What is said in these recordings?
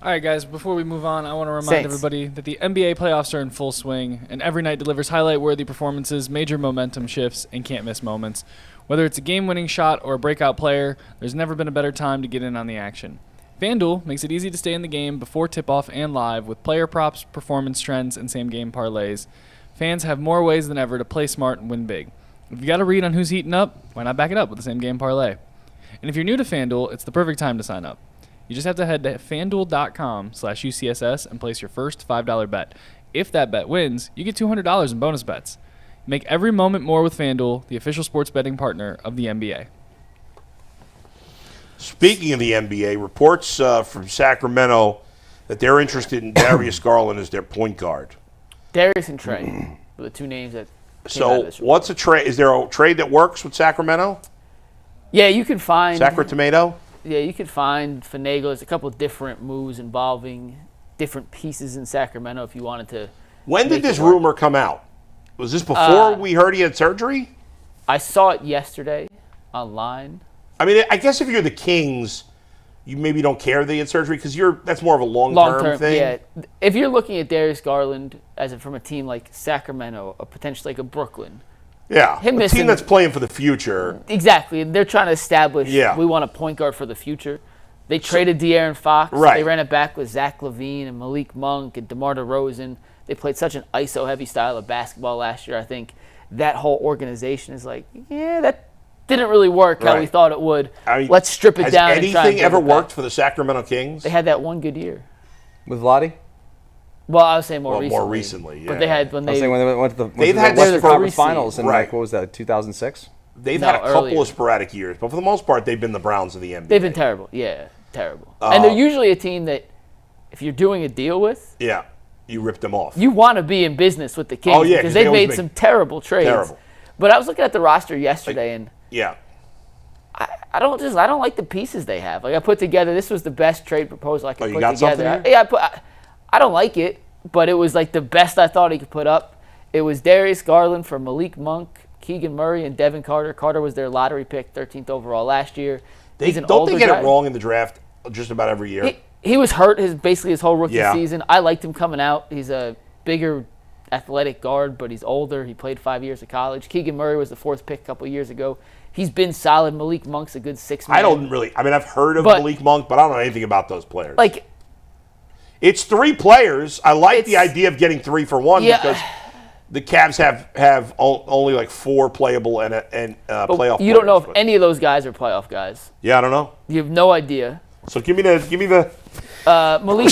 All right, guys, before we move on, I want to remind Saints. everybody that the NBA playoffs are in full swing, and every night delivers highlight-worthy performances, major momentum shifts, and can't-miss moments. Whether it's a game-winning shot or a breakout player, there's never been a better time to get in on the action. FanDuel makes it easy to stay in the game before tip-off and live with player props, performance trends, and same-game parlays. Fans have more ways than ever to play smart and win big. If you got a read on who's heating up, why not back it up with the same-game parlay? And if you're new to FanDuel, it's the perfect time to sign up. You just have to head to FanDuel.com/UCSS and place your first $5 bet. If that bet wins, you get $200 in bonus bets. Make every moment more with FanDuel, the official sports betting partner of the NBA. Speaking of the NBA, reports from Sacramento that they're interested in Darius Garland as their point guard. Darius and Trey were the two names that came out of So this what's a trade? Is there a trade that works with Sacramento? Yeah, you can find Tomato? Yeah, you could find finagle. There's a couple of different moves involving different pieces in Sacramento if you wanted to. When did this rumor come out? Was this before we heard he had surgery? I saw it yesterday online. I mean, I guess if you're the Kings, you maybe don't care that he had surgery because that's more of a long-term thing. Yeah. If you're looking at Darius Garland from a team like Sacramento, or potentially like a Brooklyn. Yeah, Him a missing- team that's playing for the future. Exactly. They're trying to establish Yeah. we want a point guard for the future. They traded De'Aaron Fox. Right. They ran it back with Zach LaVine and Malik Monk and DeMar DeRozan. They played such an ISO-heavy style of basketball last year. I think that whole organization is like, yeah, that didn't really work how we thought it would. I mean, Let's strip it down and try and anything build ever it back. worked for the Sacramento Kings? They had that one good year. With Vlade? Well, I was saying more recently. More recently, yeah. But they had when I was they saying when they went to the They've had Western this Conference three seed. Finals in, Right. what was that, 2006? They've No, had a couple earlier. of sporadic years, but for the most part, they've been the Browns of the NBA. they've been terrible. Yeah, terrible. And they're usually a team that if you're doing a deal with, Yeah, you ripped them off. you want to be in business with the Kings Oh, yeah, 'cause because they they've always made make some terrible trades. terrible. But I was looking at the roster yesterday, and Yeah. I don't like the pieces they have. Like I put together, this was the best trade proposal I could you put got together. something here? I don't like it, but it was like the best I thought he could put up. It was Darius Garland for Malik Monk, Keegan Murray, and Devin Carter. Carter was their lottery pick, 13th overall last year. He's an Don't older they get guy. it wrong in the draft just about every year? He was hurt basically his whole rookie Yeah. season. I liked him coming out. He's a bigger athletic guard, but he's older. He played 5 years of college. Keegan Murray was the fourth pick a couple years ago. He's been solid. Malik Monk's a good 6 man. I've heard of But- Malik Monk, but I don't know anything about those players. Like, it's 3 players. I like the idea of getting 3 for 1 Yeah. because the Cavs have only like 4 playable and playoff. you don't know if players, any of those guys are playoff guys. Yeah, I don't know. You have no idea. So give me the. Malik,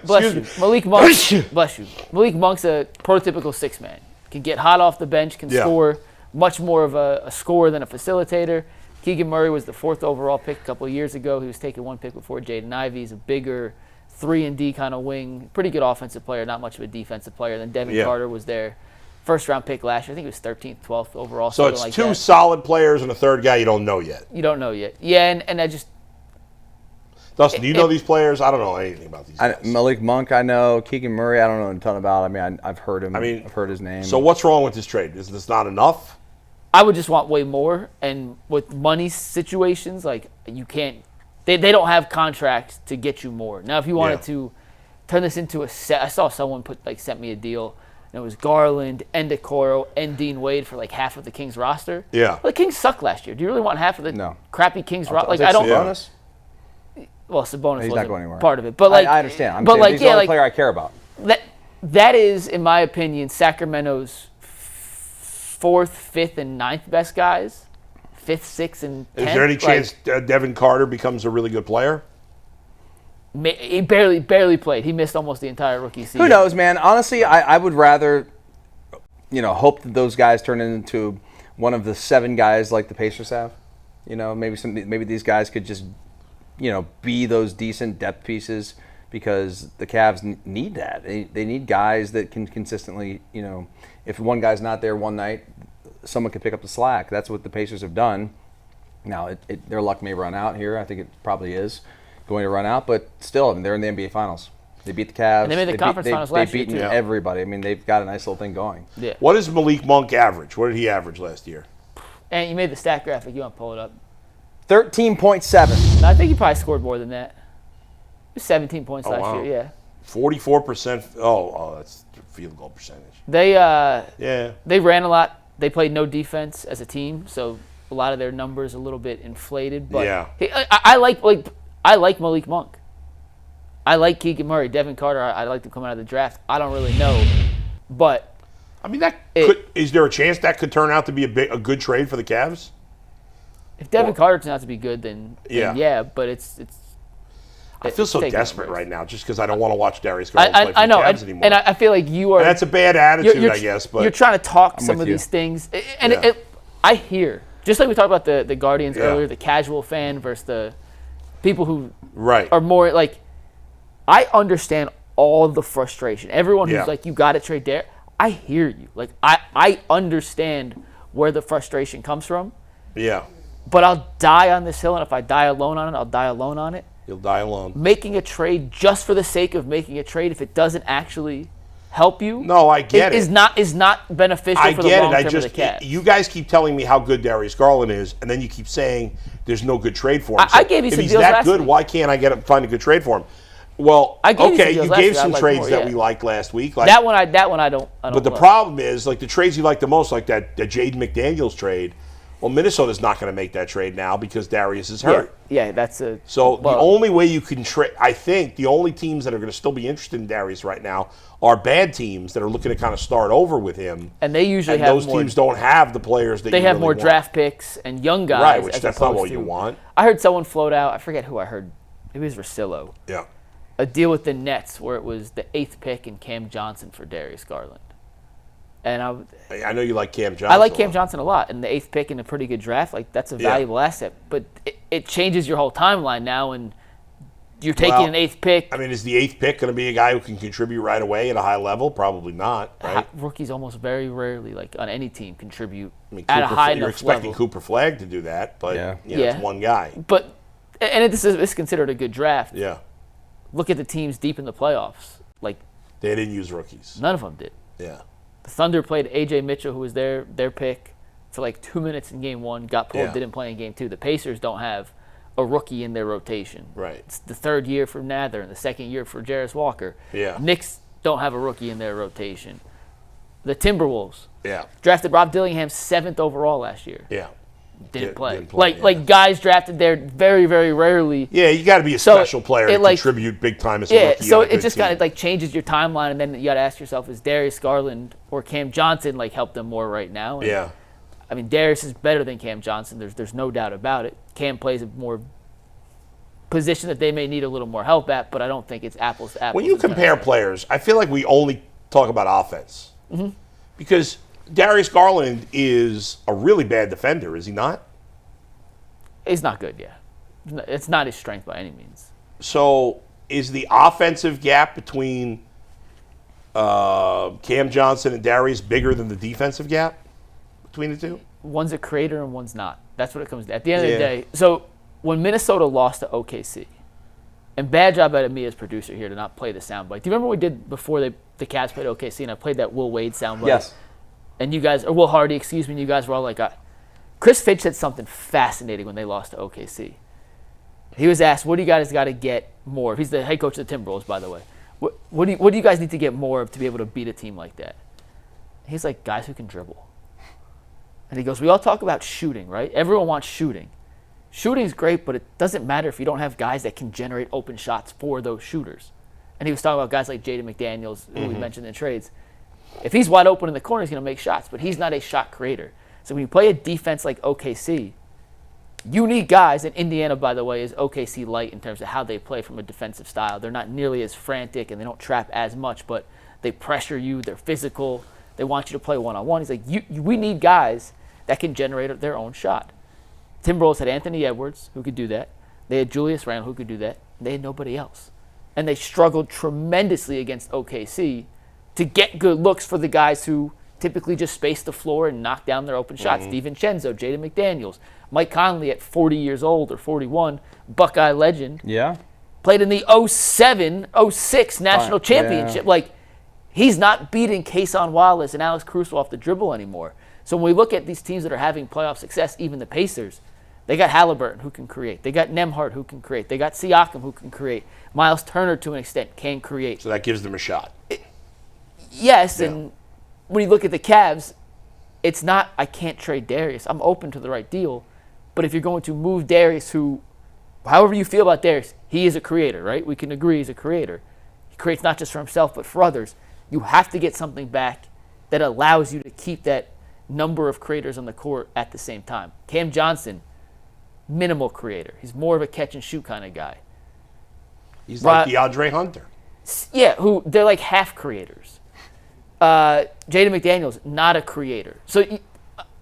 bless you. Malik Monk, bless you. Malik Monk's a prototypical 6 man. Can get hot off the bench, can Yeah. score, much more of a scorer than a facilitator. Keegan Murray was the 4th overall pick a couple of years ago. He was taking 1 pick before Jaden Ivey. He's a bigger 3-and-D kind of wing. Pretty good offensive player, not much of a defensive player. Then Devin Carter was their first-round pick last year. I think he was 13th, 12th overall. So it's like 2 that. solid players and a third guy you don't know yet. You don't know yet. Yeah, and I just Dustin, do you know these players? I don't know anything about these guys. Malik Monk, I know. Keegan Murray, I don't know a ton about. I mean, I've heard him. I mean, I've heard his name. So what's wrong with this trade? Is this not enough? I would just want way more. And with money situations, like you can't. They don't have contracts to get you more. Now, if you wanted to turn this into a set, I saw someone sent me a deal. And it was Garland, Epicor, and Dean Wade for like half of the Kings roster. Yeah. Well, the Kings suck last year. Do you really want half of the crappy Kings roster? Like I'll I don't. take Sabonis. Well, Sabonis He's not wasn't going anywhere. part of it, but like I understand. I'm but saying like he's the only like player I care about. that is, in my opinion, Sacramento's 4th, 5th, and 9th best guys. 5th, 6th, and 10th. Is there any chance Devin Carter becomes a really good player? He barely played. He missed almost the entire rookie season. Who knows, man? Honestly, I would rather, hope that those guys turn into one of the 7 guys like the Pacers have. Maybe these guys could just, be those decent depth pieces because the Cavs need that. They need guys that can consistently, if one guy's not there one night, someone can pick up the slack. That's what the Pacers have done. Now, their luck may run out here. I think it probably is going to run out, but still, they're in the NBA Finals. They beat the Cavs. And they made the conference finals last year, They've beaten too. everybody. I mean, they've got a nice little thing going. Yeah. What does Malik Monk average? What did he average last year? And you made the stat graphic. You want to pull it up? 13.7. No, I think he probably scored more than that. 17 points last wow. year, yeah. 44%. Oh, that's field goal percentage. They Yeah. they ran a lot. They played no defense as a team, so a lot of their numbers a little bit inflated. But Yeah. I like Malik Monk. I like Keegan Murray, Devin Carter. I like them coming out of the draft. I don't really know, but I mean, is there a chance that could turn out to be a good trade for the Cavs? if Devin Carter turns out to be good, then yeah. But it's. I feel so taking desperate numbers. right now just because I don't want to watch Darius Garland play for I the know, Cavs anymore. and I feel like you are. And that's a bad attitude, I guess. But you're trying to talk I'm some with of you. these things, and Yeah. I hear, just like we talked about the Guardians Yeah. earlier, the casual fan versus the people who right. are more like. I understand all of the frustration. Everyone who's Yeah. like, you got to trade Darius. I hear you. Like I understand where the frustration comes from, Yeah. but I'll die on this hill, and if I die alone on it, I'll die alone on it. You'll die alone. Making a trade just for the sake of making a trade, if it doesn't actually help you, No, I get it. is not beneficial I for the get long it. term of the Cavs. You guys keep telling me how good Darius Garland is, and then you keep saying there's no good trade for him. I gave you some if he's deals that last good, week. why can't I find a good trade for him? Well, I gave you some okay, deals you last gave week. some I'd like trades more, that yeah. we liked last week. Like that one I don't. But the love. problem is, like the trades you like the most, like that Jaden McDaniels trade. Well, Minnesota's not going to make that trade now because Darius is hurt. Yeah, that's a. So well, the only way you can trade, I think, the only teams that are going to still be interested in Darius right now are bad teams that are looking to kind of start over with him. and they usually And have those more. teams don't have the players that They you have really more want. draft picks and young guys. Right, which as that's not opposed what you to- want. I heard someone float out. I forget who I heard. Maybe it was Russillo. Yeah. A deal with the Nets where it was the 8th pick and Cam Johnson for Darius Garland. And I know you like Cam Johnson. I like a Cam lot. Johnson a lot, and the 8th pick in a pretty good draft, like that's a Yeah. valuable asset. But it changes your whole timeline now, and you're taking Well, an 8th pick. I mean, is the 8th pick going to be a guy who can contribute right away at a high level? Probably not, right? Rookies almost very rarely, like on any team, contribute I mean, at a high you're enough expecting level. Cooper Flagg to do that, but Yeah. it's one guy. But it's considered a good draft. Yeah. Look at the teams deep in the playoffs. Like They didn't use rookies. none of them did. Yeah. The Thunder played A.J. Mitchell, who was their pick, for like 2 minutes in Game 1, got pulled, Yeah. didn't play in Game 2. The Pacers don't have a rookie in their rotation. Right. It's the third year for Nather and the second year for Jarris Walker. Yeah. Knicks don't have a rookie in their rotation. The Timberwolves Yeah. drafted Rob Dillingham 7th overall last year. Yeah. Didn't play. Didn't play, yeah. Like guys drafted there very, very rarely. Yeah, you got to be a So, special player to it, like- contribute big time as a Yeah, rookie. so on a it good just team. kind of like changes your timeline, and then you got to ask yourself: is Darius Garland or Cam Johnson like help them more right now? And, Yeah. I mean, Darius is better than Cam Johnson. There's no doubt about it. Cam plays a more position that they may need a little more help at, but I don't think it's apples to apples. When you in terms compare of- players, I feel like we only talk about offense. Mm-hmm. Because Darius Garland is a really bad defender, is he not? he's not good. Yeah, it's not his strength by any means. So is the offensive gap between Cam Johnson and Darius bigger than the defensive gap between the two? One's a creator and one's not. That's what it comes to. At the end of Yeah. the day, so when Minnesota lost to OKC, and bad job out of me as producer here to not play the soundbite. Do you remember what we did before the Cavs played OKC, and I played that Will Wade soundbite? Yes. And you guys, or Will Hardy, excuse me, and you guys were all like, Chris Finch said something fascinating when they lost to OKC. He was asked, what do you guys got to get more of? He's the head coach of the Timberwolves, by the way. What do you guys need to get more of to be able to beat a team like that? He's like, guys who can dribble. And he goes, we all talk about shooting, right? Everyone wants shooting. Shooting's great, but it doesn't matter if you don't have guys that can generate open shots for those shooters. And he was talking about guys like Jaden McDaniels, who we mentioned in trades. If he's wide open in the corner, he's going to make shots, but he's not a shot creator. So when you play a defense like OKC, you need guys, and Indiana, by the way, is OKC light in terms of how they play from a defensive style. They're not nearly as frantic, and they don't trap as much, but they pressure you, they're physical, they want you to play one-on-one. He's like, we need guys that can generate their own shot. Timberwolves had Anthony Edwards, who could do that. They had Julius Randle, who could do that. They had nobody else. And they struggled tremendously against OKC to get good looks for the guys who typically just space the floor and knock down their open shots. DiVincenzo, Jaden McDaniels, Mike Conley at 40 years old or 41, Buckeye legend, Yeah. played in the 07-06 national championship. Yeah. Like, he's not beating Kason Wallace and Alex Caruso off the dribble anymore. So when we look at these teams that are having playoff success, even the Pacers, They got Halliburton, who can create. They got Nembhard, who can create. They got Siakam, who can create. Miles Turner, to an extent, can create. So that gives them a shot. Yes, Yeah. and when you look at the Cavs, it's not, I can't trade Darius. I'm open to the right deal. But if you're going to move Darius, who, however you feel about Darius, he is a creator, right? We can agree he's a creator. He creates not just for himself, but for others. You have to get something back that allows you to keep that number of creators on the court at the same time. Cam Johnson, minimal creator. He's more of a catch-and-shoot kind of guy. He's like DeAndre Hunter. Yeah, who they're like half creators. Jaden McDaniels, not a creator. So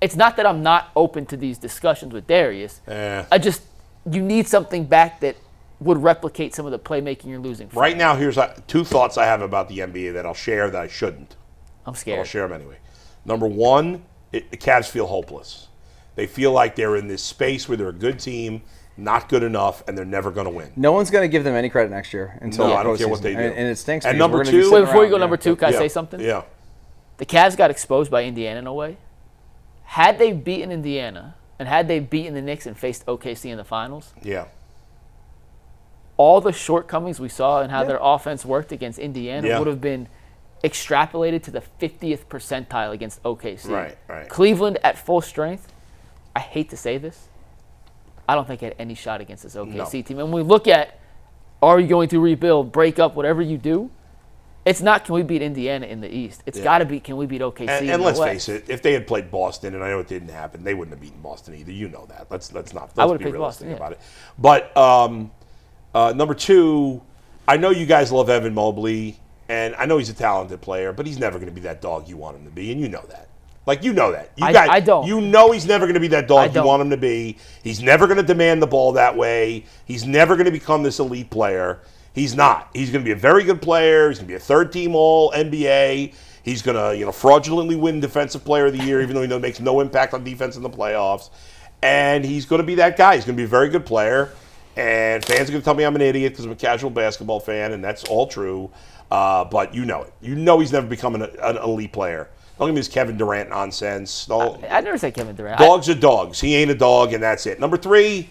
it's not that I'm not open to these discussions with Darius. You need something back that would replicate some of the playmaking you're losing from. Right now, here's two thoughts I have about the NBA that I'll share that I shouldn't. I'm scared. I'll share them anyway. Number one, the Cavs feel hopeless. They feel like they're in this space where they're a good team, not good enough, and they're never going to win. No one's going to give them any credit next year until I don't care what they do. And it stinks. And because number we're gonna be two- sitting Wait, before you go around, number two, can I say something? Yeah. The Cavs got exposed by Indiana in a way. Had they beaten Indiana and had they beaten the Knicks and faced OKC in the finals, Yeah. all the shortcomings we saw in how their offense worked against Indiana would have been extrapolated to the 50th percentile against OKC. Right. Cleveland at full strength, I hate to say this, I don't think had any shot against this OKC team. And when we look at, are you going to rebuild, break up, whatever you do, it's not can we beat Indiana in the East. It's got to be can we beat OKC in the West. And let's face it, if they had played Boston, and I know it didn't happen, they wouldn't have beaten Boston either. You know that. Let's be picked realistic Boston, about it. But number two, I know you guys love Evan Mobley, and I know he's a talented player, but he's never going to be that dog you want him to be, and you know that. Like, you know that. I don't. You know he's never going to be that dog you want him to be. He's never going to demand the ball that way. He's never going to become this elite player. He's not. He's going to be a very good player. He's going to be a third-team All-NBA. He's going to, fraudulently win Defensive Player of the Year, even though he makes no impact on defense in the playoffs. And he's going to be that guy. He's going to be a very good player. And fans are going to tell me I'm an idiot because I'm a casual basketball fan, and that's all true. But you know it. You know he's never become an elite player. Don't give me this Kevin Durant nonsense. No, I never said Kevin Durant. Dogs are dogs. He ain't a dog, and that's it. Number three,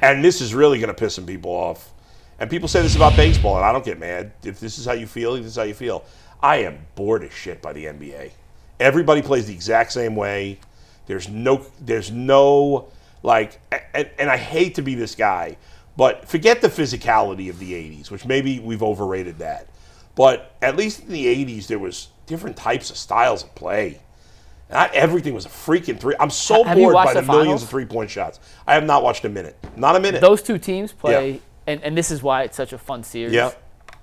and this is really going to piss some people off. And people say this about baseball, and I don't get mad. If this is how you feel, this is how you feel. I am bored as shit by the NBA. Everybody plays the exact same way. There's no like, and I hate to be this guy, but forget the physicality of the 80s, which maybe we've overrated that. But at least in the 80s, there was different types of styles of play. Not everything was a freaking three. I'm so bored by the millions of three-point shots. I have not watched a minute. Not a minute. Those two teams play, and this is why it's such a fun series. Yeah.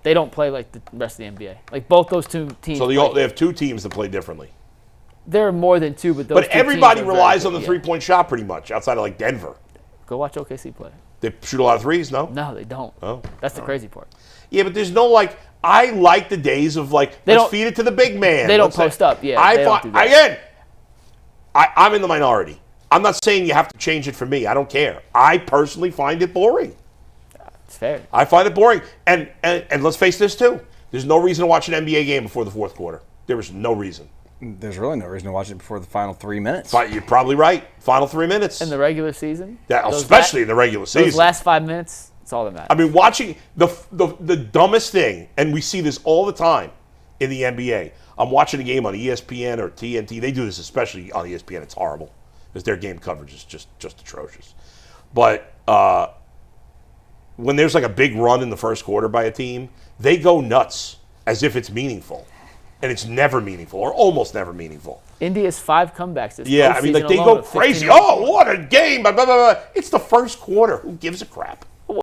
They don't play like the rest of the NBA. Like both those two teams. So they have two teams that play differently. There are more than two, but those. But everybody teams are relies very on the good, three-point shot pretty much, outside of like Denver. Go watch OKC play. They shoot a lot of threes, no? No, they don't. Oh, That's the crazy part. Yeah, but there's no like. I like the days of like let's feed it to the big man. They don't post up. Yeah, they don't do that. Again, I'm in the minority. I'm not saying you have to change it for me. I don't care. I personally find it boring. It's fair. I find it boring. And let's face this too. There's no reason to watch an NBA game before the fourth quarter. There is no reason. There's really no reason to watch it before the final 3 minutes. But you're probably right. Final 3 minutes. In the regular season? Especially in the regular season. Those last 5 minutes, it's all that matters. I mean, watching the dumbest thing, and we see this all the time in the NBA. I'm watching a game on ESPN or TNT. They do this especially on ESPN. It's horrible because their game coverage is just atrocious. But when there's like a big run in the first quarter by a team, they go nuts as if it's meaningful. And it's never meaningful or almost never meaningful. India's 5 comebacks this Yeah, I mean, like they go crazy. Oh, what a game. Blah, blah, blah, blah. It's the first quarter. Who gives a crap?